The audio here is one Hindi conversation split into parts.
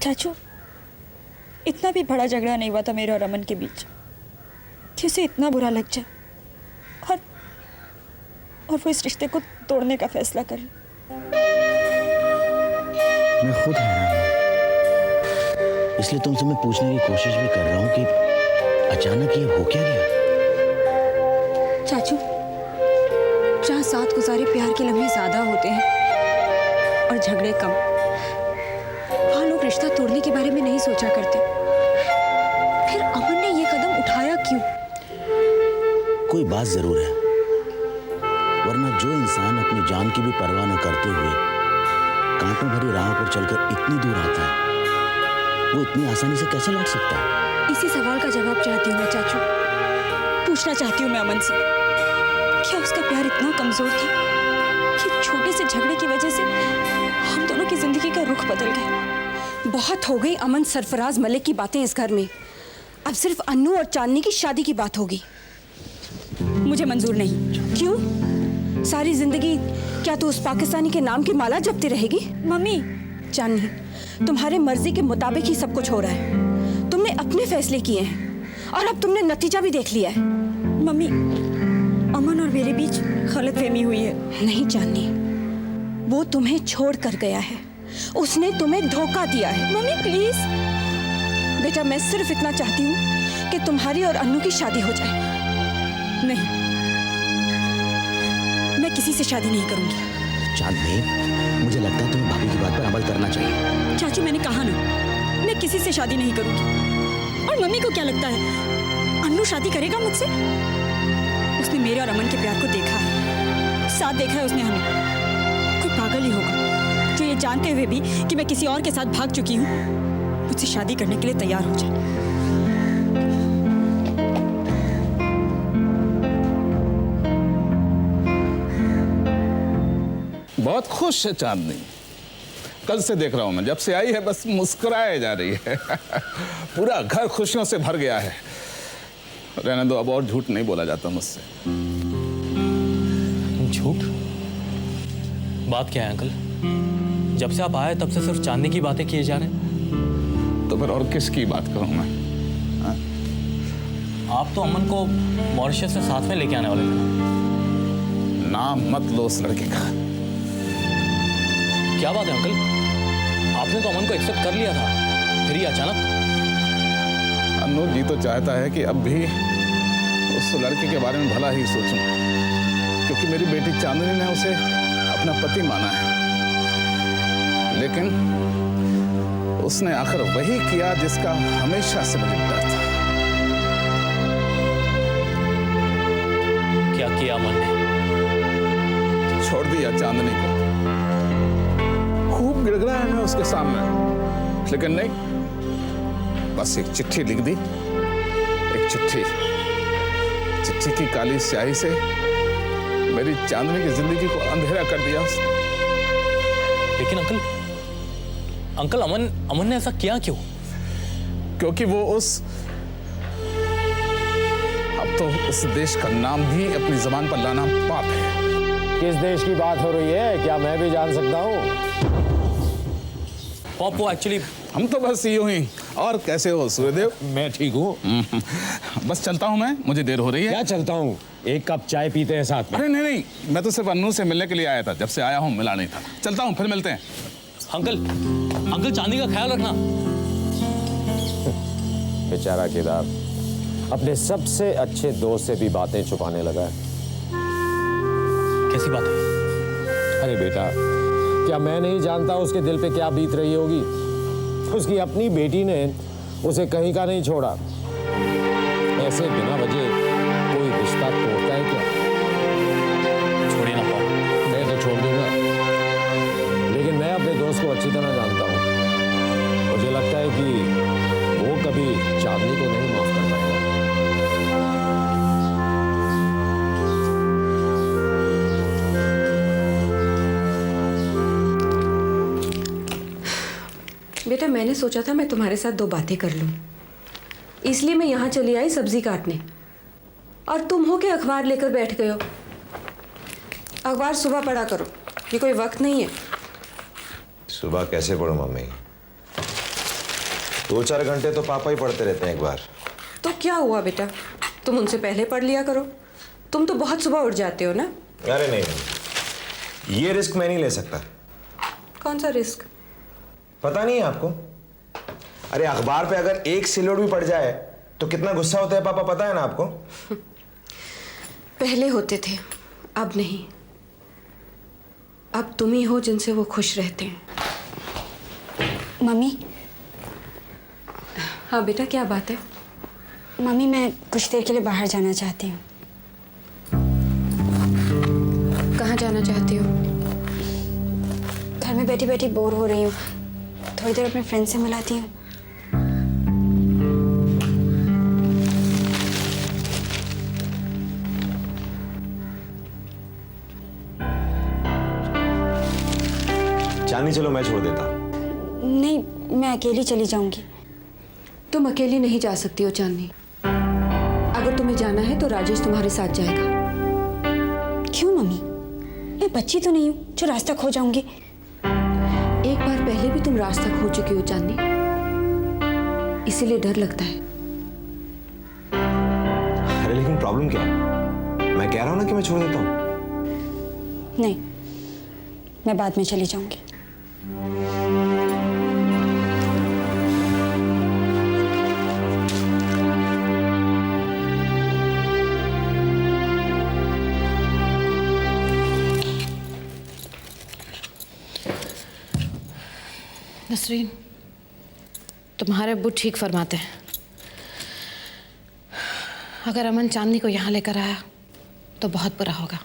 चाचू, इतना भी बड़ा झगड़ा नहीं हुआ था मेरे और अमन के बीच कि उसे इतना बुरा लग जाए और वो इस रिश्ते को तोड़ने का फैसला कर ले। मैं खुद हैरान हूँ, इसलिए तुमसे मैं पूछने की कोशिश भी कर रहा हूँ कि अचानक ये हो क्या गया। चाचू, जहाँ साथ गुजारे प्यार के लम्हे ज्यादा होते हैं और झगड़े कम, वहाँ लोग रिश्ता तोड़ने के बारे में नहीं सोचा करते। फिर अमन ने ये कदम उठाया क्यों? कोई बात जरूर है, वरना जो इंसान अपनी जान की भी परवाह न करते हुए कांटों भरी राह पर चलकर इतनी दूर आता है, वो इतनी आसानी से कैसे लौट सकता है? इसी सवाल का जवाब चाहती हूँ मैं चाचू। पूछना चाहती हूँ मैं अमन से, क्या उसका प्यार इतना कमजोर था कि छोटे से झगड़े की वजह से हम दोनों की जिंदगी का रुख बदल गया? बहुत हो गई अमन सरफराज मलिक की बातें इस घर में। अब सिर्फ अन्नू और चांदनी की शादी की बात होगी। मुझे मंजूर नहीं। क्यों? सारी जिंदगी क्या तू उस पाकिस्तानी के नाम की माला जपती रहेगी? मम्मी, चांदनी, तुम्हारे मर्जी के मुताबिक ही सब कुछ हो रहा है। तुमने अपने फैसले किए हैं और अब तुमने नतीजा भी देख लिया है। मम्मी, अमन और मेरे बीच गलतफहमी हुई है। नहीं चांदनी, वो तुम्हें छोड़ कर गया है, उसने तुम्हें धोखा दिया है। Mummy please. बेटा, मैं सिर्फ इतना चाहती हूँ कि तुम्हारी और अन्नू की शादी हो जाए। नहीं, मैं किसी से शादी नहीं करूंगी। चांदनी, मुझे लगता है तुम्हें भाभी की बात पर अमल करना चाहिए। चाचू, मैंने कहा ना, मैं किसी से शादी नहीं करूंगी। और मम्मी को क्या लगता है, अन्नू शादी करेगा मुझसे? उसने मेरे और अमन के प्यार को देखा है, साथ देखा है उसने हमें। कोई पागल ही होगा जो ये जानते हुए भी कि मैं किसी और के साथ भाग चुकी हूँ, मुझसे शादी करने के लिए तैयार हो जाए। बहुत खुश है चांदनी, कल से देख रहा हूं मैं, जब से आई है बस मुस्कुराए जा रही है। पूरा घर खुशियों से भर गया है। रहने दो, अब और झूठ नहीं बोला जाता मुझसे। झूठ? बात क्या है अंकल? जब से आप आए तब से सिर्फ चांदनी की बातें किए जा रहे हैं। तो फिर और किसकी बात करूं मैं? हा? आप तो अमन को मॉरिशस से साथ में लेके आने वाले थे ना? नाम मत लो उस लड़के का। क्या बात है अंकल, आपने तो अमन को एक्सेप्ट कर लिया था, फिर ये अचानक? अन्नू जी तो चाहता है कि अब भी उस लड़के के बारे में भला ही सोचूं, क्योंकि मेरी बेटी चांदनी ने उसे अपना पति माना है। लेकिन उसने आखिर वही किया जिसका हमेशा से मुझे डर था। क्या किया अमन ने? छोड़ दिया चांदनी को। खूब गिड़गिड़ाया मैं उसके सामने, लेकिन नहीं, बस एक चिट्ठी लिख दी। एक चिट्ठी की काली स्याही से मेरी चांदनी की जिंदगी को अंधेरा कर दिया उसने। लेकिन अंकल अमन ने ऐसा किया क्यों? क्योंकि वो अब तो उस देश का नाम भी अपनी जबान पर लाना पाप है। किस देश की बात हो रही है, क्या मैं भी जान सकता हूँ? वो एक्चुअली हम तो बस यूं ही। और कैसे हो सूर्यदेव? मैं ठीक हूँ। बस चलता हूँ मैं, मुझे देर हो रही है। क्या चलता हूँ? एक कप चाय पीते हैं साथ में। अरे नहीं, मैं तो सिर्फ अन्नू से मिलने के लिए आया था। जब से आया हूँ मिला नहीं था। चलता हूँ, फिर मिलते हैं। अंकल चांदी का ख्याल रखना। बेचारा केदार अपने सबसे अच्छे दोस्त से भी बातें छुपाने लगा है। कैसी बात है? अरे बेटा, क्या मैं नहीं जानता उसके दिल पे क्या बीत रही होगी? उसकी अपनी बेटी ने उसे कहीं का नहीं छोड़ा। ऐसे बिना वजह कोई रिश्ता तोड़ता है क्या? छोड़िए ना पाओ। मैं तो छोड़ दूंगा, लेकिन मैं अपने दोस्त को अच्छी तरह जानता हूँ। मुझे लगता है कि वो कभी चांदनी को नहीं माफ कर पाएगा। बेटा, मैंने सोचा था मैं तुम्हारे साथ दो बातें कर लूं, इसलिए मैं यहाँ चली आई सब्जी काटने, और तुम हो के अखबार लेकर बैठ गए हो। अखबार सुबह पढ़ा करो, ये कोई वक्त नहीं है। सुबह कैसे पढ़ूं मम्मी? 2-4 घंटे तो पापा ही पढ़ते रहते हैं एक बार। तो क्या हुआ बेटा, तुम उनसे पहले पढ़ लिया करो। तुम तो बहुत सुबह उठ जाते हो ना। अरे नहीं, ये रिस्क मैं नहीं ले सकता। कौन सा रिस्क? पता नहीं है आपको? अरे अखबार पे अगर एक सिलोट भी पड़ जाए तो कितना गुस्सा होता है पापा, पता है ना आपको? पहले होते थे, अब नहीं। अब तुम ही हो जिनसे वो खुश रहते हैं। मम्मी, हाँ बेटा, क्या बात है? मम्मी मैं कुछ देर के लिए बाहर जाना चाहती हूँ। कहाँ जाना चाहती हो? घर में बैठी बैठी बोर हो रही हूँ, थोड़ी देर अपने फ्रेंड से मिलाती हूँ। चांदनी चलो मैं छोड़ देता। नहीं, मैं अकेली चली जाऊंगी। तुम अकेली नहीं जा सकती हो चांदनी। अगर तुम्हें जाना है तो राजेश तुम्हारे साथ जाएगा। क्यों मम्मी? मैं बच्ची तो नहीं हूँ जो रास्ता खो जाऊंगी। एक बार पहले भी तुम रास्ता खो चुकी हो चांदनी, इसीलिए डर लगता है। अरे लेकिन प्रॉब्लम क्या है? मैं कह रहा हूं ना कि मैं छोड़ देता हूं। नहीं, मैं बाद में चली जाऊंगी। नसरीन, तुम्हारे अब्बू ठीक फरमाते हैं। अगर अमन चांदनी को यहाँ लेकर आया तो बहुत बुरा होगा।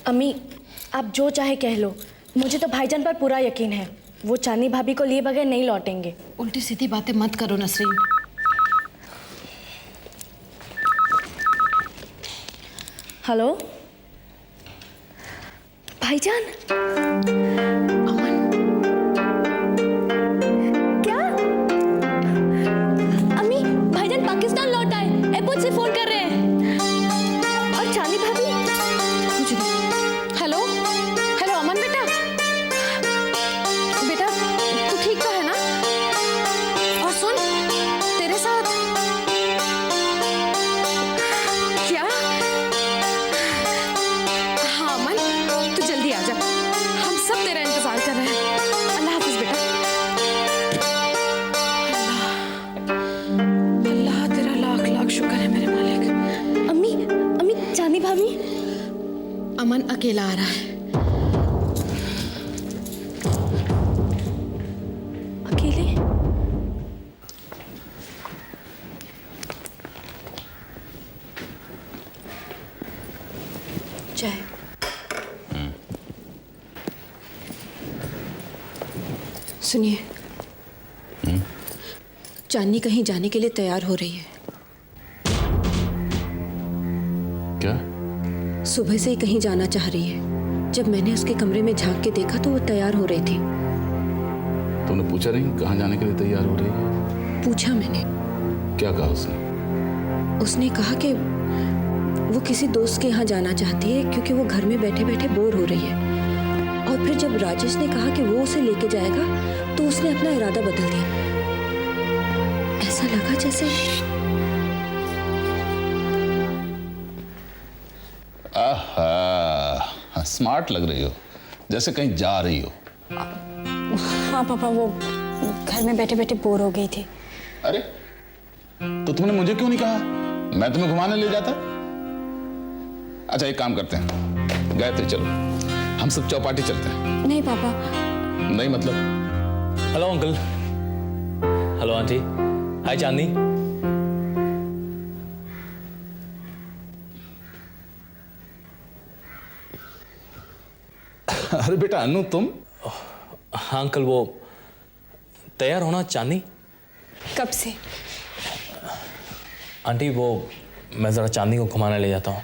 अम्मी, आप जो चाहे कह लो, मुझे तो भाईजान पर पूरा यकीन है। वो चांदनी भाभी को लिए बगैर नहीं लौटेंगे। उल्टी सीधी बातें मत करो नसरीन। हेलो भाईजान। अमन, क्या? अम्मी, भाईजान पाकिस्तान लौट आए, एयरपोर्ट से फोन कर रहे हैं। और चांदनी भाभी? मुझे हेलो हेलो अमन बेटा, बेटा तू ठीक तो है ना? और सुन, तेरे साथ क्या? हाँ अमन, तू जल्दी आ जा, हम सब तेरा इंतजार कर रहे हैं। अल्लाह हाफिज बेटा। अल्लाह अल्लाह तेरा लाख लाख शुक्र है मेरे मालिक। अम्मी, अम्मी चांदनी भाभी। अमन अकेला आ रहा है। अकेले? चाय। सुनिए, चांदनी कहीं जाने के लिए तैयार हो रही है। क्या? सुबह से ही कहीं जाना चाह रही है। जब मैंने उसके कमरे में झांक के देखा तो वो तैयार हो रही थी। तुमने पूछा नहीं कहाँ जाने के लिए तैयार हो रही है? पूछा मैंने। क्या कहा उसने? उसने कहा कि वो किसी दोस्त के यहाँ जाना चाहती है क्योंकि वो घर में बैठे बैठे बोर हो रही है। और फिर जब राजेश ने कहा कि वो उसे लेके जाएगा तो उसने अपना इरादा बदल दिया। ऐसा लगा जैसे आहा, स्मार्ट लग रही हो, जैसे कहीं जा रही हो। हाँ पापा, वो घर में बैठे बैठे बोर हो गई थी। अरे तो तुमने मुझे क्यों नहीं कहा? मैं तुम्हें घुमाने ले जाता। अच्छा एक काम करते हैं, गायत्री चलो हम सब चौपाटी चलते हैं। नहीं पापा। नहीं मतलब? Hello uncle. Hello aunty. Hi Chandni. अरे बेटा अनु तुम? हाँ अंकल, वो तैयार होना चांदनी। कब से? आंटी वो मैं ज़रा चांदनी को घुमाने ले जाता हूँ।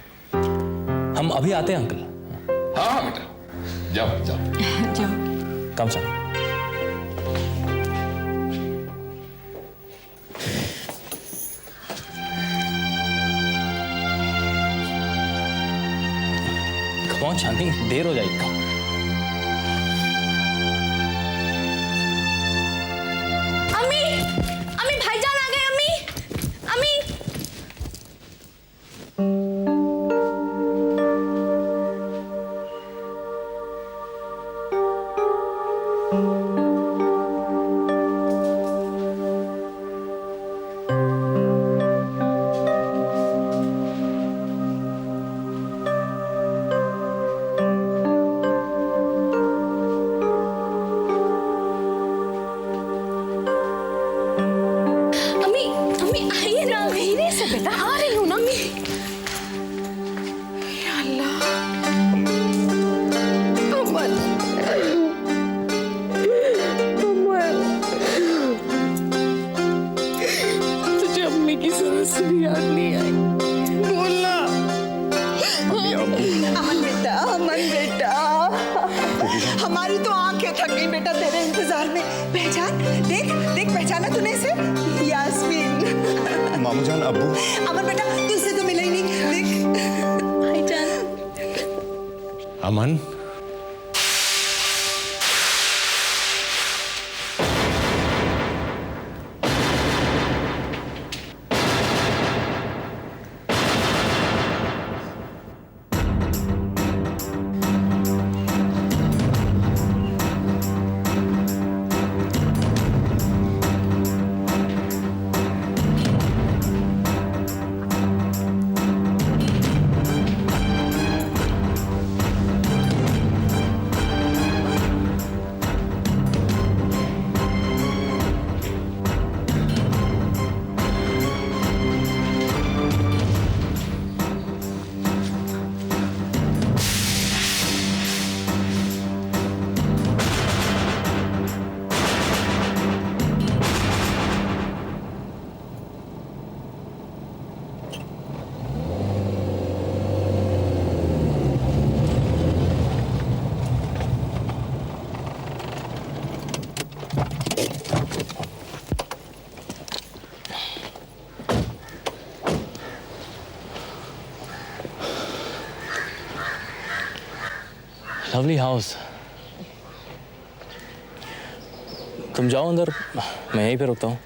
हम अभी आते हैं अंकल। हाँ हाँ बेटा, जाओ जाओ जाओ। कम चांदनी। कौन चांदनी, देर हो जाएगी। अम्मी, तेरी याद नहीं आई। बोलना। अमन बेटा हमारी तो आंखें थक गई बेटा तेरे इंतजार में। पहचान, देख देख पहचाना तूने इसे? यास्मीन। मामू जान, अब्बू। अमन बेटा तुझसे तो मिला ही नहीं। देख भाईजान। अमन, लवली हाउस। तुम जाओ अंदर, मैं यहीं पे रुकता हूँ।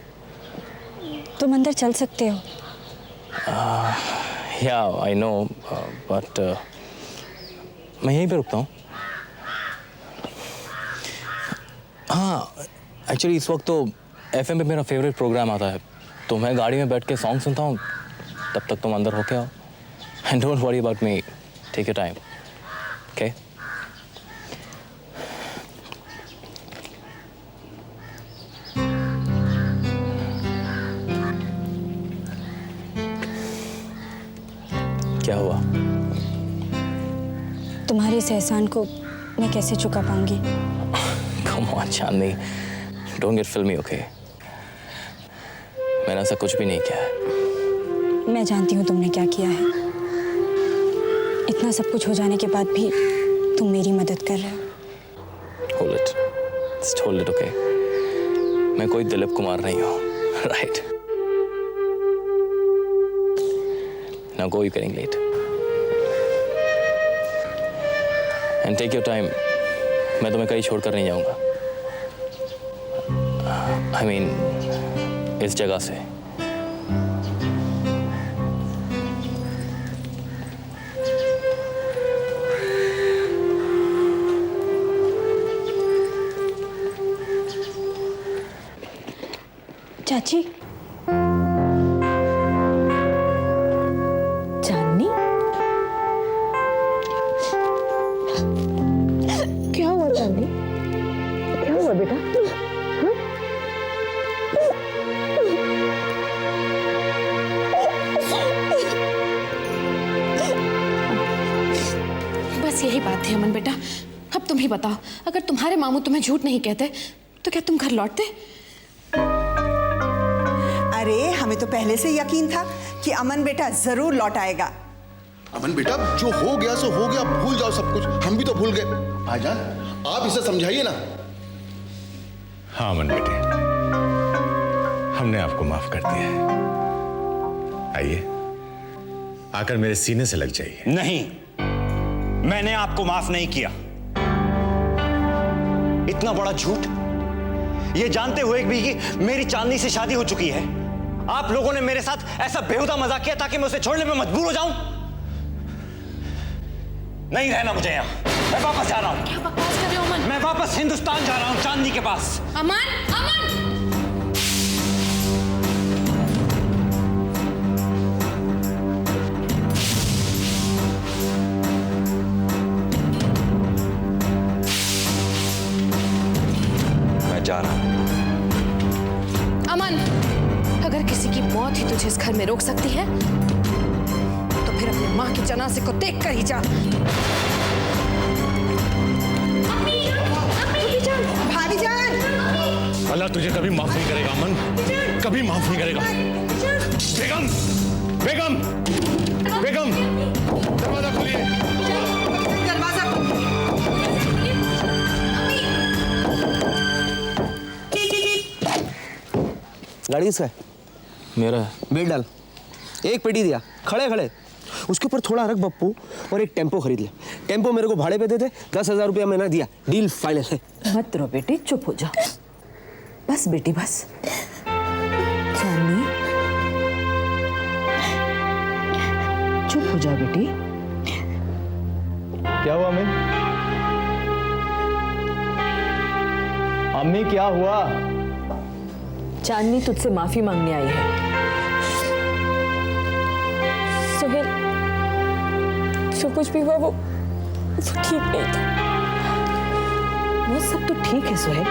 तुम अंदर चल सकते हो। या आई नो, बट मैं यहीं पे रुकता हूँ। हाँ, एक्चुअली इस वक्त तो FM पे मेरा फेवरेट प्रोग्राम आता है, तो मैं गाड़ी में बैठ के सॉन्ग सुनता हूँ। तब तक तुम अंदर होके आओ। And don't worry about me, take your time, okay? क्या हुआ? तुम्हारे इस एहसान को मैं कैसे चुका पाऊंगी? Come on, Chandni, don't get filmy, okay? मैंने ऐसा कुछ भी नहीं किया है। मैं जानती हूँ तुमने क्या किया है। इतना सब कुछ हो जाने के बाद भी तुम मेरी मदद कर रहे हो। Hold it, just hold it, okay? मैं कोई दिलीप कुमार नहीं हूँ, right? Now go, you're getting late. And take your time. मैं तुम्हें कहीं छोड़कर नहीं जाऊंगा। I mean, इस जगह से। चाची, चांदनी, क्या हुआ चांदनी? क्या हुआ बेटा? हाँ? बस यही बात थी अमन बेटा। अब तुम ही बताओ, अगर तुम्हारे मामू तुम्हें झूठ नहीं कहते तो क्या तुम घर लौटते? अरे हमें तो पहले से यकीन था कि अमन बेटा जरूर लौट आएगा। अमन बेटा, जो हो गया सो हो गया, भूल जाओ सब कुछ। हम भी तो भूल गए। भाईजान, आप इसे समझाइए ना। हाँ अमन बेटे, हमने आपको माफ कर दिया है। आइए, आकर मेरे सीने से लग जाइए। नहीं, मैंने आपको माफ नहीं किया। इतना बड़ा झूठ, ये जानते हुए भी कि मेरी चांदनी से शादी हो चुकी है, आप लोगों ने मेरे साथ ऐसा बेहुदा मजाक किया ताकि मैं उसे छोड़ने में मजबूर हो जाऊं। नहीं रहना मुझे यहाँ, मैं वापस जा रहा हूं। क्या बकवास कर रहे हो अमन? मैं वापस हिंदुस्तान जा रहा हूं, चांदनी के पास। अमन, अमन! मैं जा रहा हूं। अमन, अगर किसी की मौत ही तुझे इस घर में रोक सकती है तो फिर अपनी माँ की जनाजे को देख कर ही जा। भाईजान! अल्लाह तुझे कभी माफ नहीं करेगा अमन, कभी माफ नहीं करेगा। बेगम! बेगम, बेगम, दरवाजा खोलिए। दरवाजा गाड़ी किसका है? मेरा है। बेल डाल। एक पेटी दिया, खड़े खड़े उसके ऊपर थोड़ा रख बप्पू, और एक टेम्पो खरीद ले। टेम्पो मेरे को भाड़े पे दे दे, 10,000 रुपया मैंने दिया, डील फाइनल है। मत रो बेटी, चुप हो जा। बस बेटी बस। चांदनी चुप हो जा बेटी। क्या हुआ अम्मी? अम्मी क्या हुआ? चांदनी तुझसे माफी मांगने आई है। सोहेल, जो कुछ भी हुआ वो ठीक नहीं था। वो सब तो ठीक है सोहेल,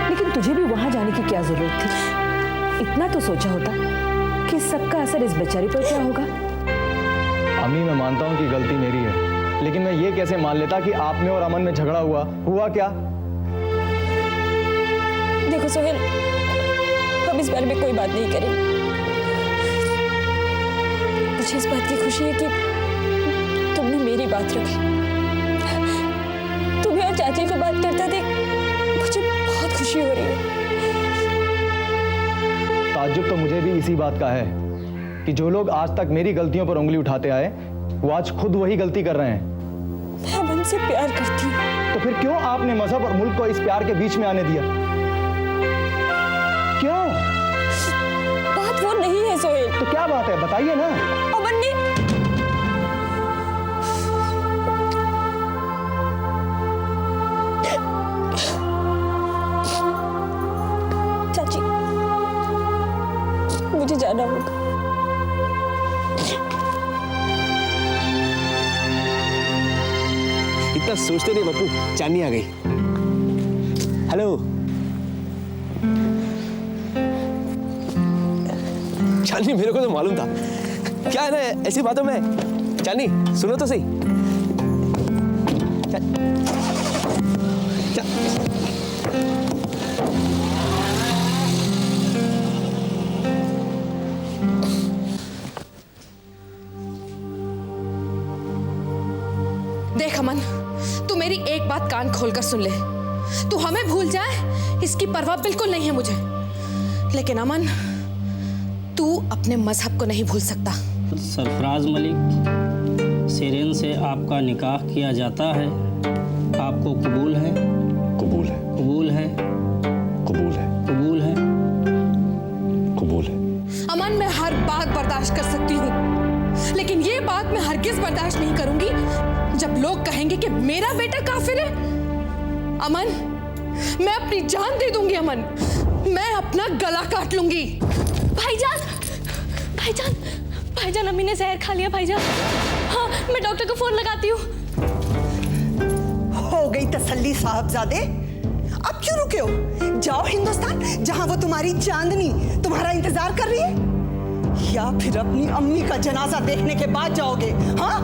लेकिन तुझे भी वहां जाने की क्या जरूरत थी? इतना तो सोचा होता कि सबका असर इस बेचारी पर क्या होगा। अम्मी मैं मानता हूँ कि गलती मेरी है, लेकिन मैं ये कैसे मान लेता कि आप में और अमन में झगड़ा हुआ क्या? देखो सोहेल, हम इस बारे में कोई बात नहीं करेंगे। मुझे इस बात की खुशी है कि तुमने मेरी बात रखी। तुम्हें और चाची को बात करते देख मुझे बहुत खुशी हो रही है। ताज्जुब तो मुझे भी इसी बात का है कि जो लोग आज तक मेरी गलतियों पर उंगली उठाते आए, वो आज खुद वही गलती कर रहे हैं। मैं अमन से प्यार करती हूँ। तो फिर क्यों आपने मजहब और मुल्क को इस प्यार के बीच में आने दिया? क्यों? बात वो नहीं है सोहेल। तो क्या बात है, बताइए ना। अमन ने चाची, मुझे जाना होगा। इतना सोचते नहीं बप्पू, चांदनी आ गई। हेलो चांदनी, मेरे को तो मालूम था। क्या है ना ऐसी बातों में। चांदनी सुनो तो सही। देख अमन, तू मेरी एक बात कान खोलकर सुन ले। तू हमें भूल जाए इसकी परवाह बिल्कुल नहीं है मुझे, लेकिन अमन तू अपने मजहब को नहीं भूल सकता। सरफराज मलिक, सेरेन से आपका निकाह किया जाता है। आपको कबूल है? कबूल है। कबूल है? कबूल है। कबूल है? कबूल है। अमन, मैं हर बात बर्दाश्त कर सकती हूँ, लेकिन ये बात मैं हरगिज बर्दाश्त नहीं करूंगी जब लोग कहेंगे कि मेरा बेटा काफिर है। अमन, मैं अपनी जान दे दूंगी। अमन, मैं अपना गला काट लूंगी। भाईजान, भाईजान, भाईजान, अम्मी ने जहर खा लिया भाईजान। हाँ, मैं डॉक्टर को फोन लगाती हूँ। हो गई तसल्ली साहबजादे, अब क्यों रुके हो? जाओ हिंदुस्तान, जहां वो तुम्हारी चांदनी तुम्हारा इंतजार कर रही है, या फिर अपनी अम्मी का जनाजा देखने के बाद जाओगे? हाँ